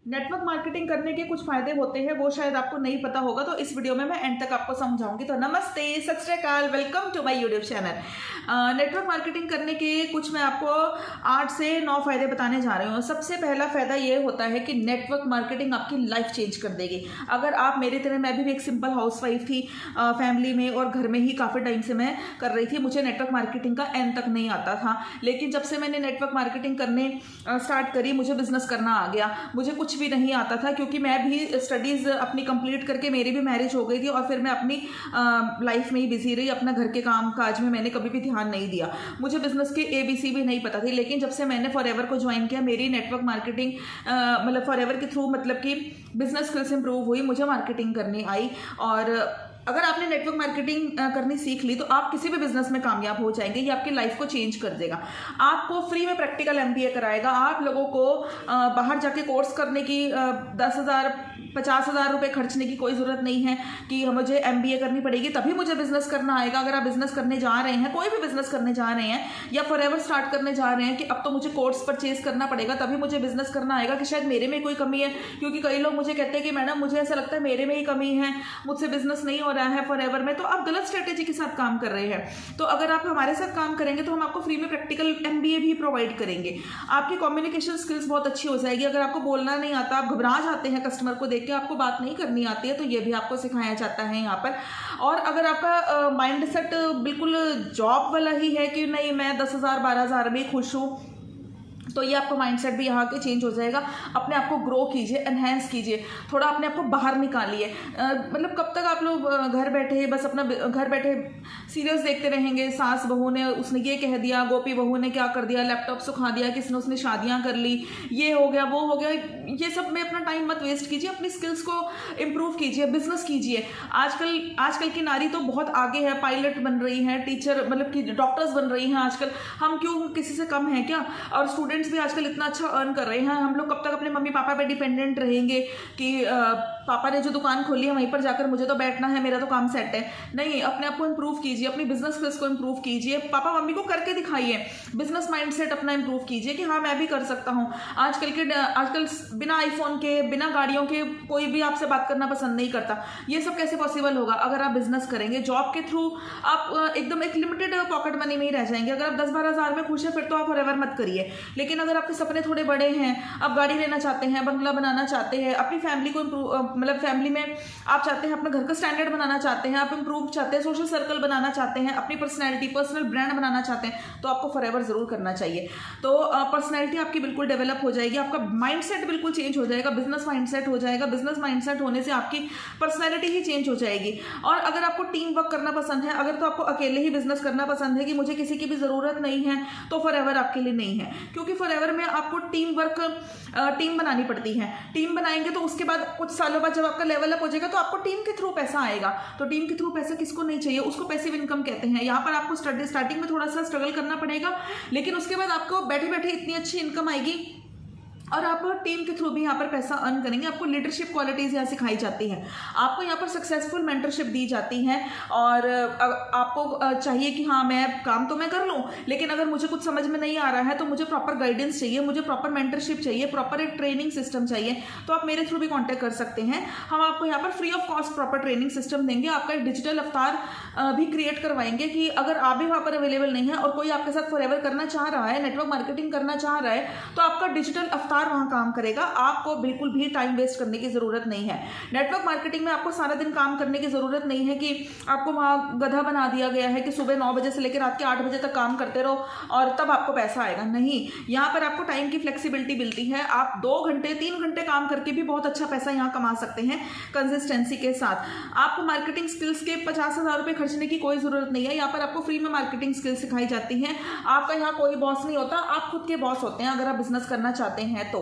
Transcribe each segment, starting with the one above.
Network marketing करने के कुछ फायदे होते हैं, वो शायद आपको नहीं पता होगा, तो इस वीडियो में मैं एंड तक आपको समझाऊंगी। तो नमस्ते, सत श्री अकाल, welcome to my YouTube channel. Network marketing करने के कुछ मैं आपको 8 से 9 फायदे बताने जा रही हूँ। सबसे पहला फायदा ये होता है कि नेटवर्क मार्केटिंग आपकी लाइफ चेंज कर देगी। अगर आप मेरी तरह, मैं भी एक सिंपल हाउसवाइफ थी फैमिली में, और घर में ही काफ़ी टाइम से मैं कर रही थी, मुझे नेटवर्क मार्केटिंग का एंड तक नहीं आता था। लेकिन जब से मैंने नेटवर्क मार्केटिंग करने स्टार्ट करी, मुझे बिजनेस करना आ गया। मुझे कुछ भी नहीं आता था, क्योंकि मैं भी स्टडीज़ अपनी कंप्लीट करके मेरी भी मैरिज हो गई थी, और फिर मैं अपनी लाइफ में ही बिजी रही। अपना घर के काम काज में मैंने कभी भी ध्यान नहीं दिया। मुझे बिजनेस के ABC भी नहीं पता थी। लेकिन जब से मैंने फॉरएवर को ज्वाइन किया, मेरी नेटवर्क मार्केटिंग मतलब फॉरएवर के थ्रू, मतलब कि बिजनेस स्किल्स इंप्रूव हुई, मुझे मार्केटिंग करनी आई। और अगर आपने नेटवर्क मार्केटिंग करनी सीख ली, तो आप किसी भी बिजनेस में कामयाब हो जाएंगे। ये आपकी लाइफ को चेंज कर देगा। आपको फ्री में प्रैक्टिकल MBA कराएगा। आप लोगों को बाहर जाके कोर्स करने की 10,000 50,000 रुपये खर्चने की कोई ज़रूरत नहीं है कि मुझे MBA करनी पड़ेगी तभी मुझे बिजनेस करना आएगा। अगर आप बिजनेस करने जा रहे हैं, कोई भी बिजनेस करने जा रहे हैं, या फॉरएवर स्टार्ट करने जा रहे हैं कि अब तो मुझे कोर्स परचेज करना पड़ेगा तभी मुझे बिजनेस करना आएगा, कि शायद मेरे में कोई कमी है। क्योंकि कई लोग मुझे कहते हैं कि मैडम, मुझे ऐसा लगता है मेरे में ही कमी है, मुझसे बिजनेस नहीं हो रहा है फॉरएवर में। तो आप गलत स्ट्रेटेजी के साथ काम कर रहे हैं। तो अगर आप हमारे साथ काम करेंगे तो हम आपको फ्री में प्रैक्टिकल MBA भी प्रोवाइड करेंगे। आपकी कम्युनिकेशन स्किल्स बहुत अच्छी हो जाएगी। अगर आपको बोलना नहीं आता, आप घबरा जाते हैं कस्टमर को देख के, आपको बात नहीं करनी आती है, तो ये भी आपको सिखाया जाता है यहाँ पर। और अगर आपका माइंड सेट बिल्कुल जॉब वाला ही है कि नहीं, मैं 10,000 12,000 में खुश हूँ, तो ये आपका माइंडसेट भी यहाँ के चेंज हो जाएगा। अपने आप को ग्रो कीजिए, एनहेंस कीजिए, थोड़ा अपने आप को बाहर निकालिए। मतलब कब तक आप लोग घर बैठे, बस अपना घर बैठे सीरियल्स देखते रहेंगे। सास बहू ने, उसने ये कह दिया, गोपी बहू ने क्या कर दिया, लैपटॉप सुखा दिया, किसने, उसने शादियाँ कर ली, ये हो गया, वो हो गया। ये सब में अपना टाइम मत वेस्ट कीजिए। अपनी स्किल्स को इम्प्रूव कीजिए, बिजनेस कीजिए। आजकल की नारी तो बहुत आगे है, पायलट बन रही है, टीचर मतलब कि डॉक्टर्स बन रही हैं आजकल। हम क्यों किसी से कम हैं क्या? और स्टूडेंट्स भी आजकल इतना अच्छा अर्न कर रहे हैं। हम लोग कब तक अपने मम्मी पापा पे डिपेंडेंट रहेंगे कि पापा ने जो दुकान खोली है वहीं पर जाकर मुझे तो बैठना है, मेरा तो काम सेट है? नहीं, अपने आप को इम्प्रूव कीजिए, अपनी बिजनेस स्किल्स को इम्प्रूव कीजिए। पापा मम्मी को करके दिखाइए। बिजनेस माइंडसेट अपना इम्प्रूव कीजिए कि हाँ, मैं भी कर सकता हूँ। आजकल बिना आईफोन के, बिना गाड़ियों के कोई भी आपसे बात करना पसंद नहीं करता। ये सब कैसे पॉसिबल होगा? अगर आप बिजनेस करेंगे। जॉब के थ्रू आप एकदम एक लिमिटेड पॉकेट मनी में ही रह जाएंगे। अगर आप 10-12 हज़ार में खुश है, फिर तो आप फॉरएवर मत करिए। लेकिन अगर आपके सपने थोड़े बड़े हैं, आप गाड़ी लेना चाहते हैं, बंगला बनाना चाहते हैं, अपनी फैमिली को इम्प्रूव, मतलब फैमिली में आप चाहते हैं अपने घर का स्टैंडर्ड बनाना चाहते हैं, आप इम्प्रूव चाहते हैं, सोशल सर्कल बनाना चाहते हैं, अपनी पर्सनैलिटी, पर्सनल ब्रांड बनाना चाहते हैं, तो आपको फॉरएवर जरूर करना चाहिए। तो पर्सनैलिटी आपकी बिल्कुल डेवलप हो जाएगी, आपका माइंडसेट बिल्कुल चेंज हो जाएगा, बिजनेस माइंडसेट हो जाएगा। बिजनेस माइंडसेट होने से आपकी पर्सनैलिटी ही चेंज हो जाएगी। और अगर आपको टीम वर्क करना पसंद है, अगर तो आपको अकेले ही बिजनेस करना पसंद है कि मुझे किसी की भी जरूरत नहीं है, तो फॉरएवर आपके लिए नहीं है। क्योंकि फॉरएवर में आपको टीम बनानी पड़ती है। टीम बनाएंगे तो उसके बाद कुछ सालों बाद जब आपका लेवल अप हो जाएगा, तो आपको टीम के थ्रू पैसा आएगा। तो टीम के थ्रू पैसा किसको नहीं चाहिए? उसको पैसिव इनकम कहते हैं। यहाँ पर आपको स्टार्टिंग में थोड़ा सा स्ट्रगल करना पड़ेगा, लेकिन उसके बाद आपको बैठे बैठे इतनी अच्छी इनकम आएगी, और आप टीम के थ्रू भी यहाँ पर पैसा अर्न करेंगे। आपको लीडरशिप क्वालिटीज़ यहाँ सिखाई जाती हैं। आपको यहाँ पर सक्सेसफुल मेंटरशिप दी जाती है। और आपको चाहिए कि हाँ, मैं काम तो मैं कर लूँ, लेकिन अगर मुझे कुछ समझ में नहीं आ रहा है तो मुझे प्रॉपर गाइडेंस चाहिए, मुझे प्रॉपर मेंटरशिप चाहिए, प्रॉपर एक ट्रेनिंग सिस्टम चाहिए, तो आप मेरे थ्रू भी कॉन्टैक्ट कर सकते हैं। हम आपको यहाँ पर free of cost proper training system देंगे। आपका एक डिजिटल अवतार भी क्रिएट करवाएंगे कि अगर आप भी वहाँ पर अवेलेबल नहीं है और कोई आपके साथ फॉरएवर करना चाह रहा है, नेटवर्क मार्केटिंग करना चाह रहा है, तो आपका डिजिटल अवतार वहां काम करेगा। आपको बिल्कुल भी टाइम वेस्ट करने की जरूरत नहीं है। नेटवर्क मार्केटिंग में आपको सारा दिन काम करने की जरूरत नहीं है कि आपको वहां गधा बना दिया गया है कि सुबह 9 बजे से लेकर रात के 8 बजे तक काम करते रहो और तब आपको पैसा आएगा। नहीं, यहाँ पर आपको टाइम की फ्लेक्सिबिलिटी मिलती है। आप 2 घंटे 3 घंटे काम करके भी बहुत अच्छा पैसा यहाँ कमा सकते हैं कंसिस्टेंसी के साथ। आपको मार्केटिंग स्किल्स के 50,000 रुपये खर्चने की कोई जरूरत नहीं है। यहाँ पर आपको फ्री में मार्केटिंग स्किल्स सिखाई जाती हैं। आपका यहाँ कोई बॉस नहीं होता, आप खुद के बॉस होते हैं अगर आप बिजनेस करना चाहते हैं तो।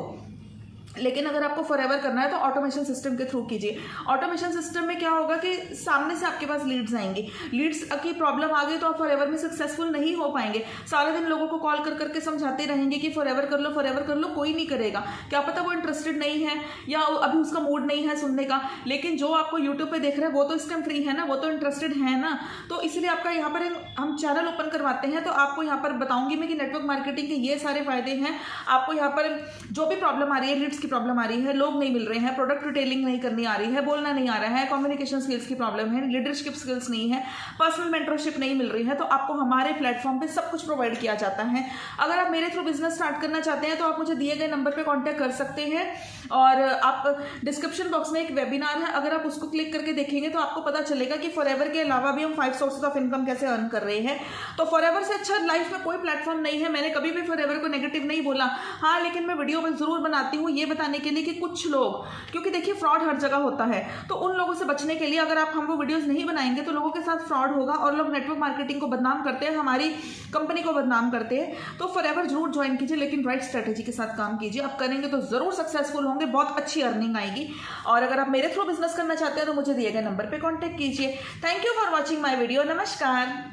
लेकिन अगर आपको फॉरएवर करना है तो ऑटोमेशन सिस्टम के थ्रू कीजिए। ऑटोमेशन सिस्टम में क्या होगा कि सामने से आपके पास लीड्स आएंगी। लीड्स की प्रॉब्लम आ गई तो आप फॉरएवर में सक्सेसफुल नहीं हो पाएंगे। सारे दिन लोगों को कॉल कर करके समझाते रहेंगे कि फॉरएवर कर लो, फॉरएवर कर लो, कोई नहीं करेगा। क्या पता वो इंटरेस्टेड नहीं है या अभी उसका मूड नहीं है सुनने का। लेकिन जो आपको यूट्यूब पे देख रहा है वो तो इस टाइम फ्री है ना, वो तो इंटरेस्टेड है ना। तो इसलिए आपका यहाँ पर हम चैनल ओपन करवाते हैं, तो आपको यहाँ पर बताऊंगी मैं कि नेटवर्क मार्केटिंग के ये सारे फायदे हैं। आपको यहाँ पर जो भी प्रॉब्लम आ रही है, लीड्स की प्रॉब्लम आ रही है, लोग नहीं मिल रहे हैं, प्रोडक्ट डिटेलिंग नहीं करनी आ रही है, बोलना नहीं आ रहा है, कम्युनिकेशन स्किल्स की प्रॉब्लम है, लीडरशिप स्किल्स नहीं है, पर्सनल मेंटरशिप नहीं मिल रही है, तो आपको हमारे प्लेटफॉर्म पे सब कुछ प्रोवाइड किया जाता है। अगर आप मेरे थ्रू बिजनेस स्टार्ट करना चाहते हैं तो आप मुझे दिए गए नंबर पे कांटेक्ट कर सकते हैं। और आप डिस्क्रिप्शन बॉक्स में एक वेबिनार है, अगर आप उसको क्लिक करके देखेंगे तो आपको पता चलेगा कि फॉरएवर के अलावा भी हम 5 सोर्सेज ऑफ इनकम कैसे अर्न कर रहे हैं। तो फॉरएवर से अच्छा लाइफ में कोई प्लेटफॉर्म नहीं है। मैंने कभी भी फॉरएवर को नेगेटिव नहीं बोला, हाँ, लेकिन मैं वीडियो में जरूर बनाती हूँ ये बताने के लिए कि कुछ लोग, क्योंकि देखिए फ्रॉड हर जगह होता है, तो उन लोगों से बचने के लिए अगर आप हम वो वीडियोस नहीं बनाएंगे तो लोगों के साथ फ्रॉड होगा और लोग नेटवर्क मार्केटिंग को बदनाम करते हैं, हमारी कंपनी को बदनाम करते हैं। तो फॉरएवर जरूर ज्वाइन कीजिए, लेकिन राइट स्ट्रेटेजी के साथ काम कीजिए। आप करेंगे तो जरूर सक्सेसफुल होंगे, बहुत अच्छी अर्निंग आएगी। और अगर आप मेरे थ्रू बिजनेस करना चाहते हैं तो मुझे दिए गए नंबर पर कॉन्टेक्ट कीजिए। Thank you for watching my video. नमस्कार।